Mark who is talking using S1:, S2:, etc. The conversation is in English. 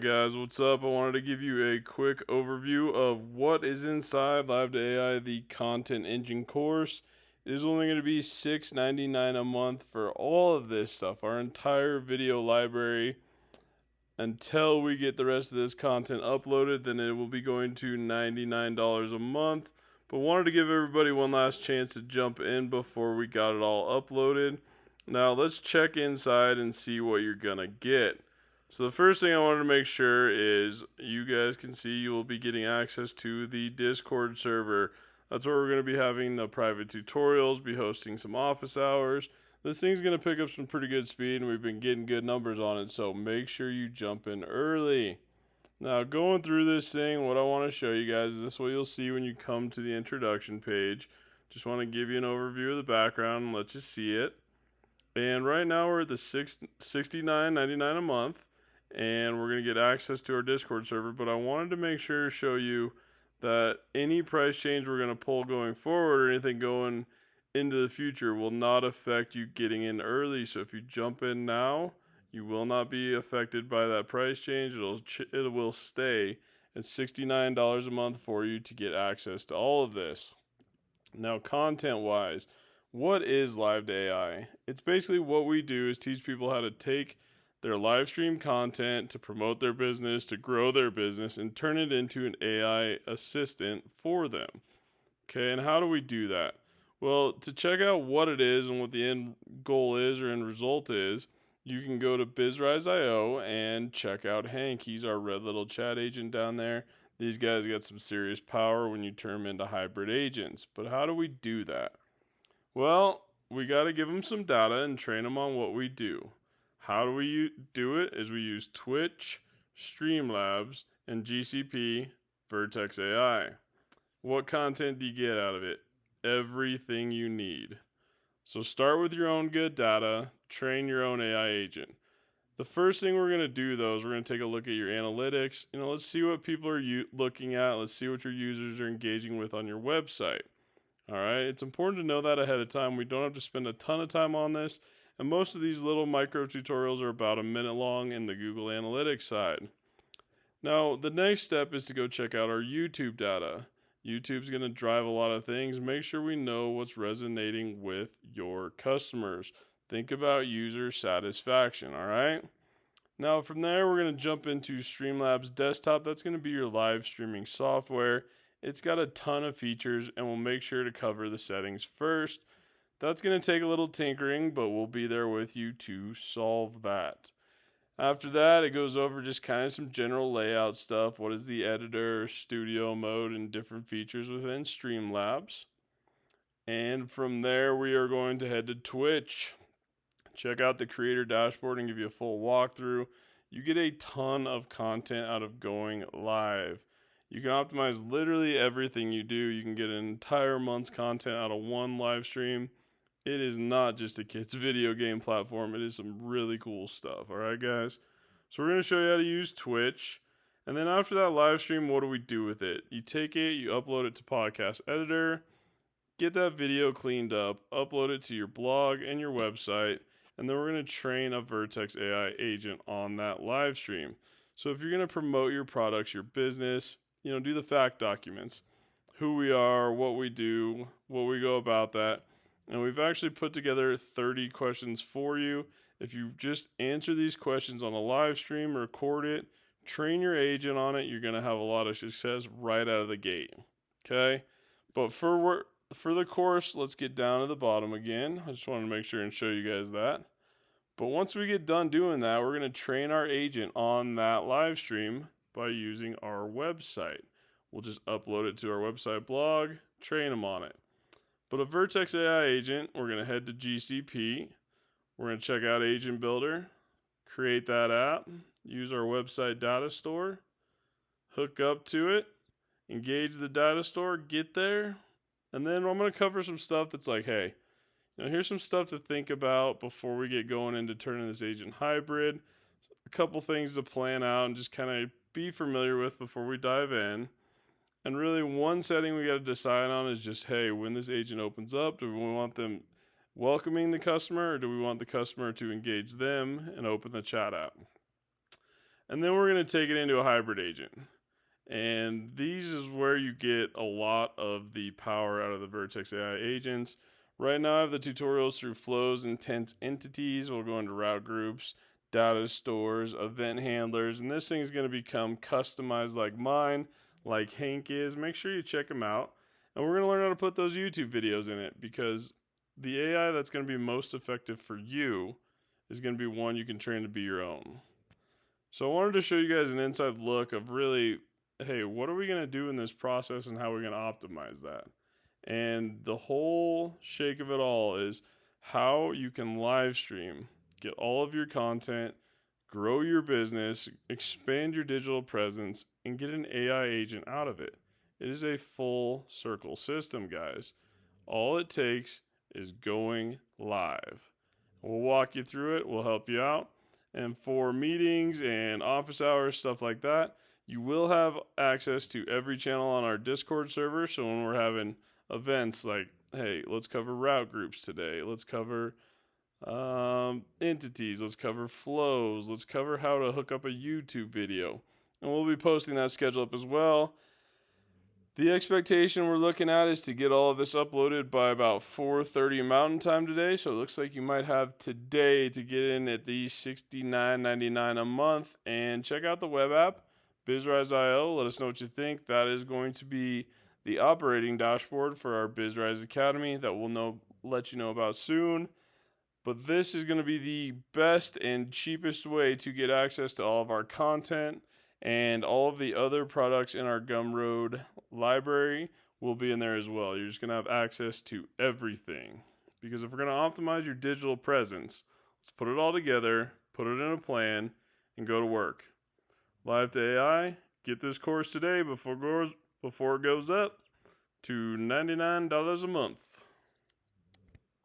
S1: Guys, what's up? I wanted to give you a quick overview of what is inside Live to AI, the content engine course. It is only going to be $6.99 a month for all of this stuff, our entire video library. Until we get the rest of this content uploaded, then it will be going to $99 a month. But wanted to give everybody one last chance to jump in before we got it all uploaded. Now let's check inside and see what you're gonna get. So the first thing I wanted to make sure is you guys can see you will be getting access to the Discord server. That's where we're going to be having the private tutorials, be hosting some office hours. This thing's going to pick up some pretty good speed, and we've been getting good numbers on it, so make sure you jump in early. Now, going through this thing, what I want to show you guys is this what you'll see when you come to the introduction page. Just want to give you an overview of the background and let you see it. And right now we're at the $69.99 a month, and we're going to get access to our Discord server. But I wanted to make sure to show you that any price change we're going to pull going forward or anything going into the future will not affect you getting in early. So if you jump in now, you will not be affected by that price change. It will stay at $69 a month for you to get access to all of this. Now, content-wise, what is Live to AI? It's basically what we do is teach people how to take their live stream content to promote their business, to grow their business, and turn it into an AI assistant for them. Okay, and how do we do that? Well, to check out what it is and what the end goal is or end result is, you can go to BizRise.io and check out Hank. He's our red little chat agent down there. These guys got some serious power when you turn them into hybrid agents. But how do we do that? Well, we got to give them some data and train them on what we do. How do we do it? Is we use Twitch, Streamlabs, and GCP Vertex AI. What content do you get out of it? Everything you need. So start with your own good data, train your own AI agent. The first thing we're going to do, though, is we're going to take a look at your analytics. Let's see what people are looking at. Let's see what your users are engaging with on your website. All right, it's important to know that ahead of time. We don't have to spend a ton of time on this. And most of these little micro tutorials are about a minute long in the Google Analytics side. Now, the next step is to go check out our YouTube data. YouTube's going to drive a lot of things. Make sure we know what's resonating with your customers. Think about user satisfaction, all right? Now, from there, we're going to jump into Streamlabs Desktop. That's going to be your live streaming software. It's got a ton of features, and we'll make sure to cover the settings first. That's going to take a little tinkering, but we'll be there with you to solve that. After that, it goes over just kind of some general layout stuff. What is the editor, studio mode, and different features within Streamlabs. And from there, we are going to head to Twitch. Check out the creator dashboard and give you a full walkthrough. You get a ton of content out of going live. You can optimize literally everything you do. You can get an entire month's content out of one live stream. It is not just a kid's video game platform. It is some really cool stuff. All right, guys? So we're going to show you how to use Twitch. And then after that live stream, what do we do with it? You take it, you upload it to Podcast Editor, get that video cleaned up, upload it to your blog and your website, and then we're going to train a Vertex AI agent on that live stream. So if you're going to promote your products, your business, do the fact documents, who we are, what we do, what we go about that. And we've actually put together 30 questions for you. If you just answer these questions on a live stream, record it, train your agent on it, you're going to have a lot of success right out of the gate. Okay? But for the course, let's get down to the bottom again. I just wanted to make sure and show you guys that. But once we get done doing that, we're going to train our agent on that live stream by using our website. We'll just upload it to our website blog, train them on it. But a Vertex AI agent, we're going to head to GCP. We're going to check out Agent Builder, create that app, use our website data store, hook up to it, engage the data store, get there. And then I'm going to cover some stuff that's like, hey, here's some stuff to think about before we get going into turning this agent hybrid. A couple things to plan out and just kind of be familiar with before we dive in. And really, one setting we got to decide on is just, hey, when this agent opens up, do we want them welcoming the customer, or do we want the customer to engage them and open the chat app? And then we're going to take it into a hybrid agent. And these is where you get a lot of the power out of the Vertex AI agents. Right now I have the tutorials through flows, intents, entities. We'll go into route groups, data stores, event handlers, and this thing is going to become customized like mine, like Hank is. Make sure you check him out. And we're going to learn how to put those YouTube videos in it, because the AI that's going to be most effective for you is going to be one you can train to be your own. So I wanted to show you guys an inside look of really, hey, what are we going to do in this process and how we're going to optimize that? And the whole shake of it all is how you can live stream, get all of your content, grow your business, expand your digital presence, and get an AI agent out of it. It is a full circle system, guys. All it takes is going live. We'll walk you through it, we'll help you out. And for meetings and office hours, stuff like that, you will have access to every channel on our Discord server. So when we're having events like, hey, let's cover route groups today, let's cover entities, let's cover flows, let's cover how to hook up a YouTube video. And we'll be posting that schedule up as well. The expectation we're looking at is to get all of this uploaded by about 4:30 Mountain Time today. So it looks like you might have today to get in at the $69.99 a month. And check out the web app, BizRise.io. Let us know what you think. That is going to be the operating dashboard for our BizRise Academy that we'll let you know about soon. But this is going to be the best and cheapest way to get access to all of our content, and all of the other products in our Gumroad library will be in there as well. You're just going to have access to everything. Because if we're going to optimize your digital presence, let's put it all together, put it in a plan, and go to work. Live to AI, get this course today before it goes up to $99 a month.